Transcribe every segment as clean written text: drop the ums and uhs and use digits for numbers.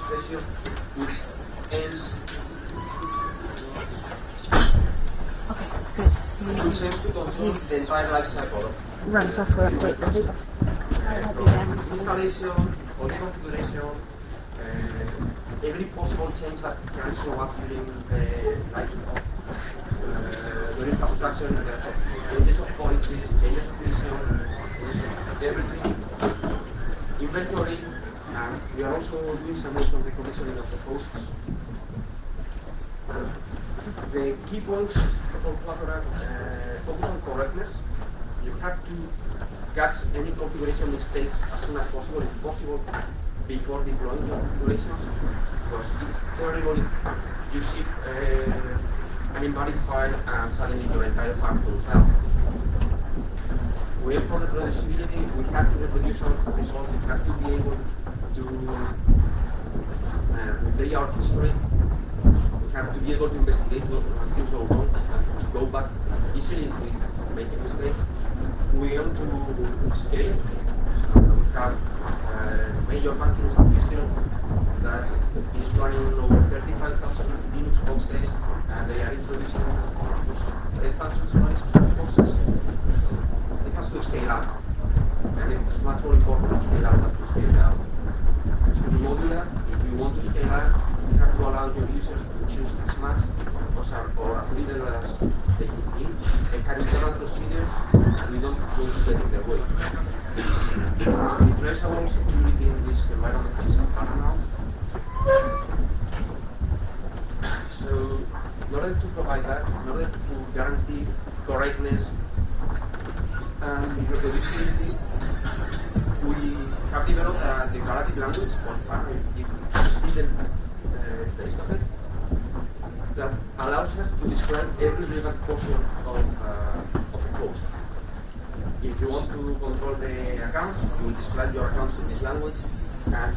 administration, which ends. Okay, good. Which aims to control the entire life cycle of Run software update. from installation or configuration, every possible change that can show up during the life of your infrastructure, in terms of changes of policies, changes of mission, everything. Inventory, and we are also doing some work on the commissioning of the hosts. The key points for Quattor focus on correctness. You have to catch any configuration mistakes as soon as possible, if possible, before deploying your configurations, because it's terrible if you ship an invalid file and suddenly your entire farm goes down. For the producibility, we have to reproduce our results. We have to be able to replay our history. We have to be able to investigate when things go wrong and to go back easily if we make a mistake. We want to scale. So we have a major banking institution that is running over 35,000 Linux boxes, and they are introducing 8,000 Linux boxes. It has to scale up, and it's much more important to scale out than to scale down. It's to be modular. If you want to scale up, you have to allow your users to choose as much or as little as they could be. They have internal procedures, and we don't want to get in their way. The traceable security in this environment is paramount. So, in order to provide that, in order to guarantee correctness and reproducibility, we have developed a declarative language called that allows us to describe every relevant portion of a post. If you want to control the accounts, you will describe your accounts in this language, and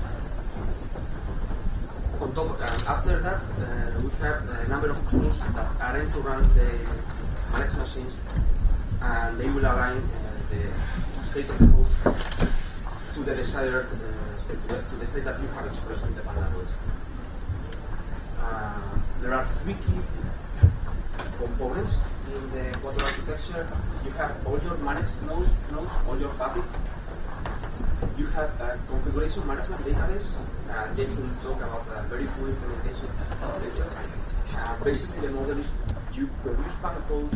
on top, after that, we have a number of tools that are aimed to run the managed machines, and they will align the state of the host to the desired state, to the state that you have expressed in the language. There are three key components in the Quattor architecture. You have all your managed nodes, all your fabric. You have a configuration management database. James will talk about a very cool implementation later. Basically, the model is you produce Python code,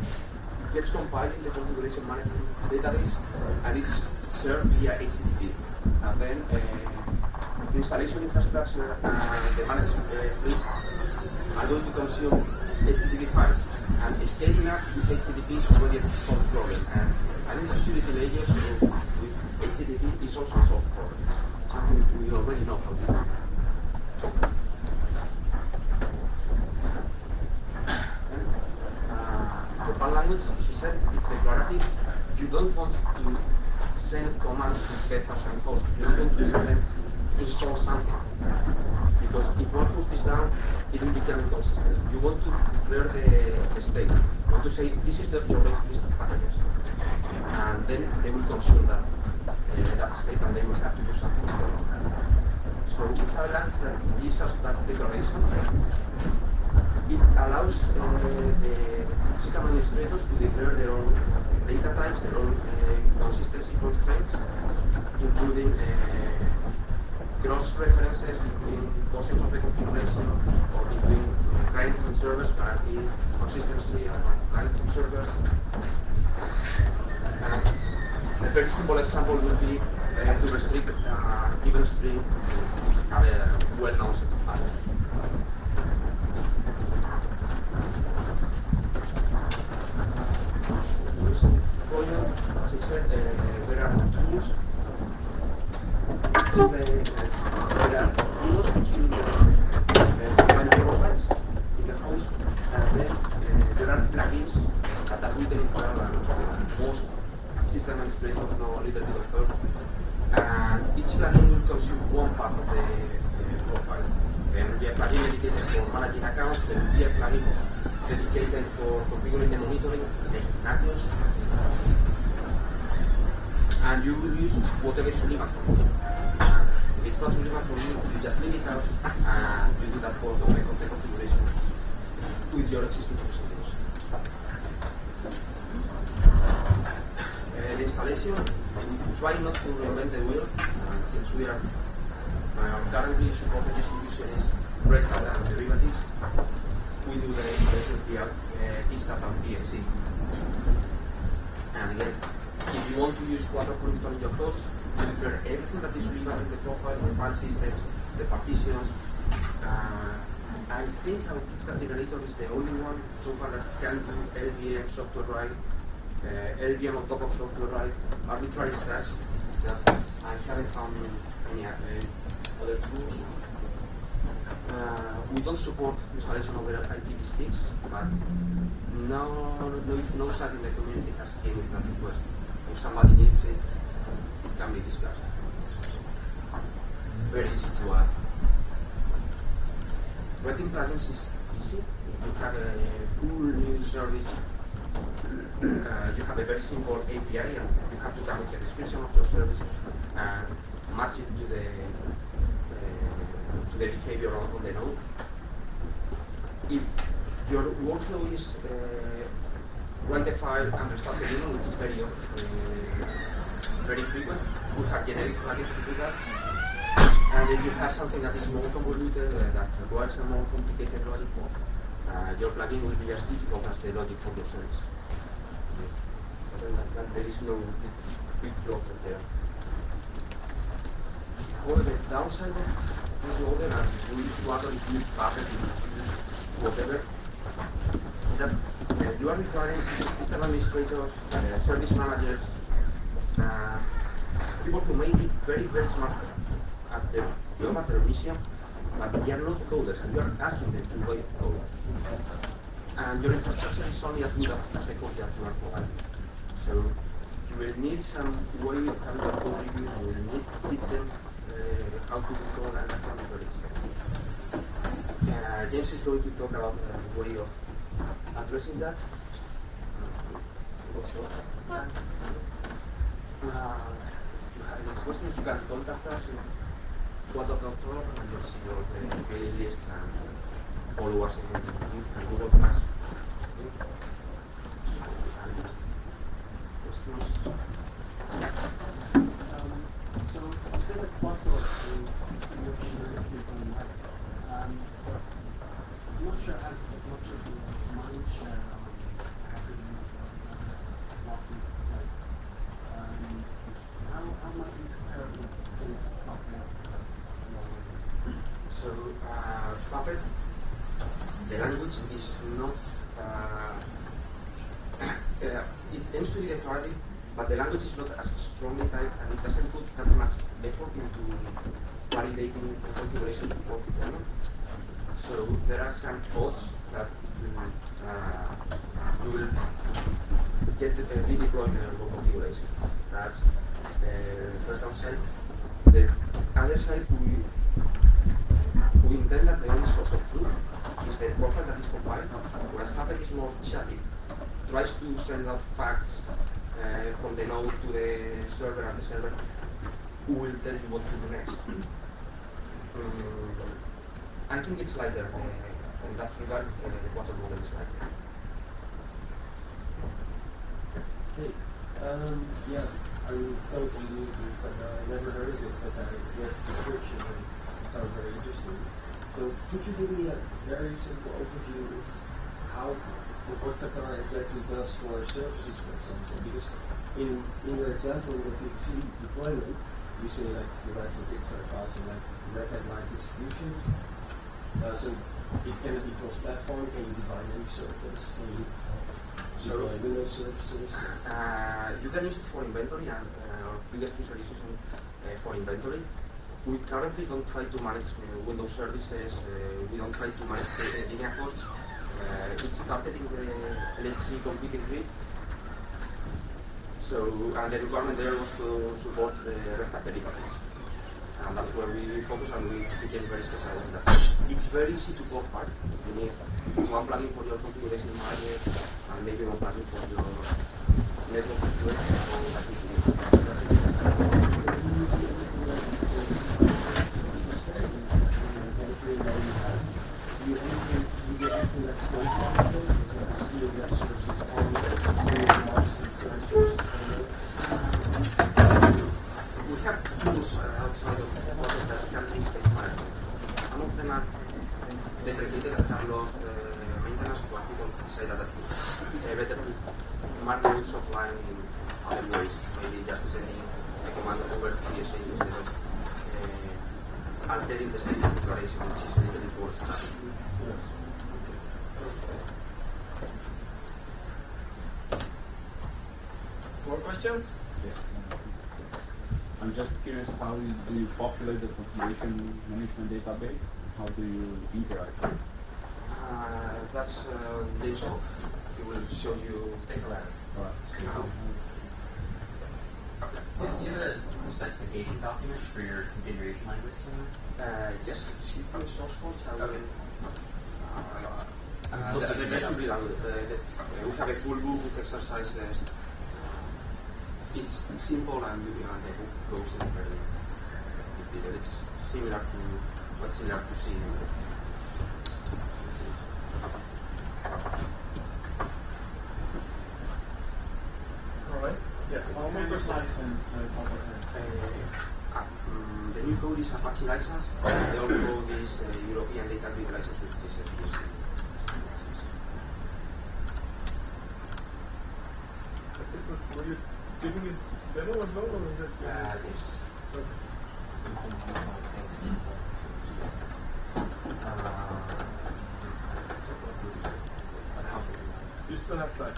gets compiled in the configuration management database, and it's served via HTTP. And then the installation infrastructure and the managed fleet are going to consume HTTP files. And scaling up with HTTP is already a solved problem. And adding security layers with HTTP is also a solved problem. Something we already know how to do. The PAL language, she said, it's declarative. You don't want to send commands to 10,000 hosts. You don't want to send them install something. Because if one host is down, it will become inconsistent. You want to declare the state. You want to say, this is your list of packages. And then they will consume that state, and they will have to do something with it. So we have a language that gives us that declaration. It allows the system administrators to declare their own data types, their own consistency constraints, including cross references between portions of the configuration or between clients and servers, guaranteeing consistency among clients and servers. A very simple example would be to restrict event stream to have a well-known set of files. As I said, there are tools. There are tools to define profiles in the host, and then there are plugins that are written in Perl, and most system administrators know a little bit of Perl. And each plugin will consume one part of the profile. There will be a plugin dedicated for managing accounts, there will be a plugin dedicated for configuring the monitoring, say Nagios. And you will use whatever is relevant for you. If it's not relevant for you, you just leave it out and you do that port of the configuration with your existing procedures. The installation, try not to reinvent the wheel, since we are currently supporting distribution is Red Hat and derivatives. We do the installation via Kickstart and PXE. And again, if you want to use Quattor for installing your hosts, you declare everything that is relevant in the profile, the file systems, the partitions. I think our Kickstart generator is the only one so far that can do LVM software write, LVM on top of software write, arbitrary stacks that I haven't found in any other tools. We don't support installation over IPv6, but no site in the community has came with that request. If somebody needs it, it can be discussed. Very easy to add. Writing plugins is easy. You have a cool new service. You have a very simple API, and you have to come with a description of your service and match it to the behavior on the node. If your workflow is write a file and restart the daemon, which is very frequent, we have generic plugins to do that. And if you have something that is more convoluted, that requires a more complicated logic, your plugin will be as difficult as the logic for your service. But there is no big blocker there. However, the downside of this order, and you use Quattor, if you use Puppet, if you use whatever, is that you are requiring system administrators, service managers, people who may be very smart at their job, at their mission, but they are not coders, and you are asking them to write code. And your infrastructure is only as good as the code that you are providing. So you will need some way of having a code review, you will need to teach them how to do code, and that can be very expensive. James is going to talk about a way of addressing that. If you have any questions, you can contact us in Quattor.org, and you'll see your mailing list and follow us in Google Plus. Questions? So you said that Quattor is I'm not sure has much of the mind share on packages or walking sites. How might you compare it with, say, Puppet? So, Puppet, the language is not, it aims to be declarative, but the language is not as strongly typed, and it doesn't put that much effort into validating the configuration before deployment. So there are some codes that you will get redeployed in a local configuration. That's the first downside. The other side, we intend that the only source of truth is the profile that is compiled, whereas Puppet is more chatty. It tries to send out facts from the node to the server, and the server will tell you what to do next. I think it's lighter in that regard. The Quattor model is lighter. Hey, yeah, I'm totally new to it, but I never heard of it, but I read the description and it sounds very interesting. So could you give me a very simple overview of how what Quattor exactly does for services, for example? Because in your example of the PXE deployment, you say like you write for Kickstarter files and like Red Hat-like distributions. So it can be cross-platform. Can you define any service? Can you define Windows services? You can use it for inventory, and our biggest user is using for inventory. We currently don't try to manage Windows services. We don't try to manage the linear hosts. It started in the LHC config grid. So, and the requirement there was to support the Red Hat derivatives. And that's where we focus, and we became very specialized in that. It's very easy to go apart. You need one plugin for your configuration manager, and maybe one plugin for your network configuration. deprecated and have lost maintenance, of course, people say that better to mark the routes offline in other ways, maybe just sending a command over PSH instead of altering the status declaration, which is a little bit more static. More questions? Yes. I'm just curious, how do you populate the configuration management database? How do you interact? That's the job. He will show you. Take a look. Alright. Do you have a specification document for your configuration language? Yes, it's on the source code. Okay. That should be downloaded. We have a full book with exercises. It's simple and the book goes in very detail. It's similar to C. Alright. Yeah. What kind of license Quattor has? The new code is Apache license. The old code is European Database license, which is BSD. That's it. Were you giving it demo as well, or is it? Yes. You still have time.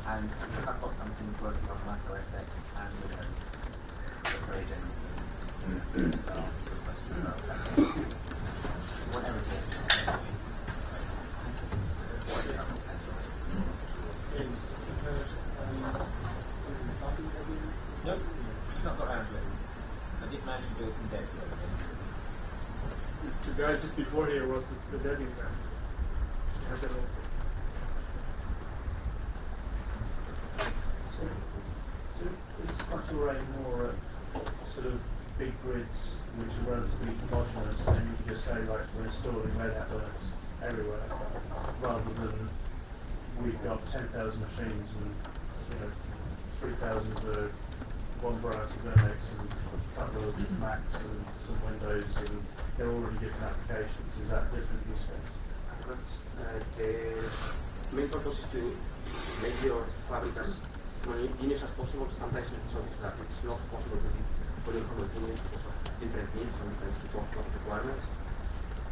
And I've got something working on Mac OS X and Windows. That's very general things. That answers your question about whatever it is. What is current essentials? Is there something stopping you? Nope, just not got around to it. I did manage to build some devs the other day. The guy just before here was the debbing guys. I don't know. So is Quattor running more sort of big grids which are relatively homogeneous, and you can just say, like, we're installing Red Hat Linux everywhere, rather than we've got 10,000 machines and 3,000 for one variety of Linux and a couple of Macs and some Windows, and they're already different applications. Is that different use case? The main purpose is to make your fabric as homogeneous as possible. Sometimes it shows that it's not possible to be fully homogeneous because of different needs and different support requirements.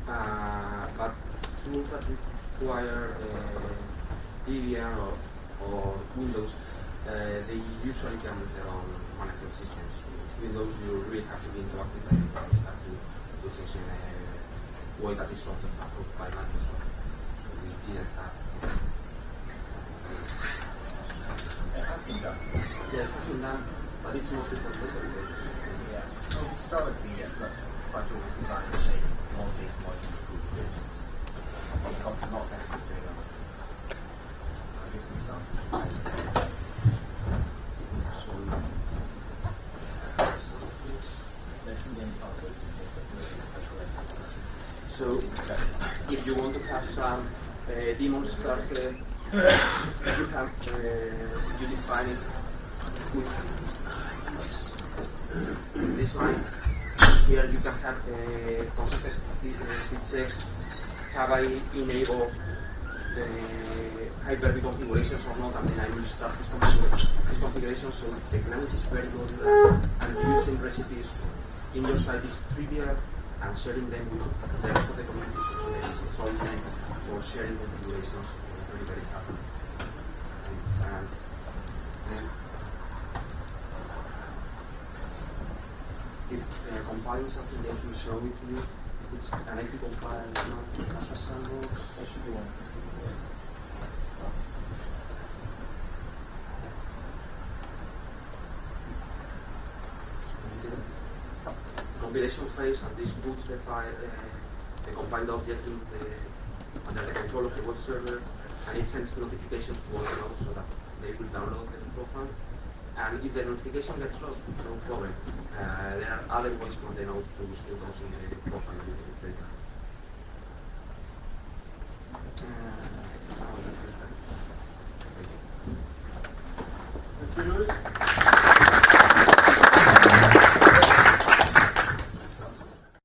But tools that require Debian or Windows, they usually come with their own management systems. With Windows, you really have to be interactive and you have to do things in a way that is sort of approved by Microsoft. So we didn't have. It has been done. Yeah, it has been done, but it's mostly for databases. Yeah. Well, historically, yes, that's Quattor was designed to shape non-data modules group divisions. It's not actually doing other things. I'll give some examples. There shouldn't be any passwords in case of So, if you want to have some daemon started, you have you define it with this line. Here you can have the concept switches. Have I enabled the Hyper-V configurations or not, and then I will start this configuration. So the language is very modular, and using recipes in your site is trivial, and sharing them with the rest of the community is also very easy. It's all meant for sharing configurations, very, very happy. And if compiling something else will show it to you. It's an IP compile, not as a sandbox. There should be one. compilation phase, and this puts the file, the compiled object in under the control of the web server, and it sends notifications to all the nodes so that they will download the profile. And if the notification gets lost, no problem. There are other ways for the node to still those in the profile.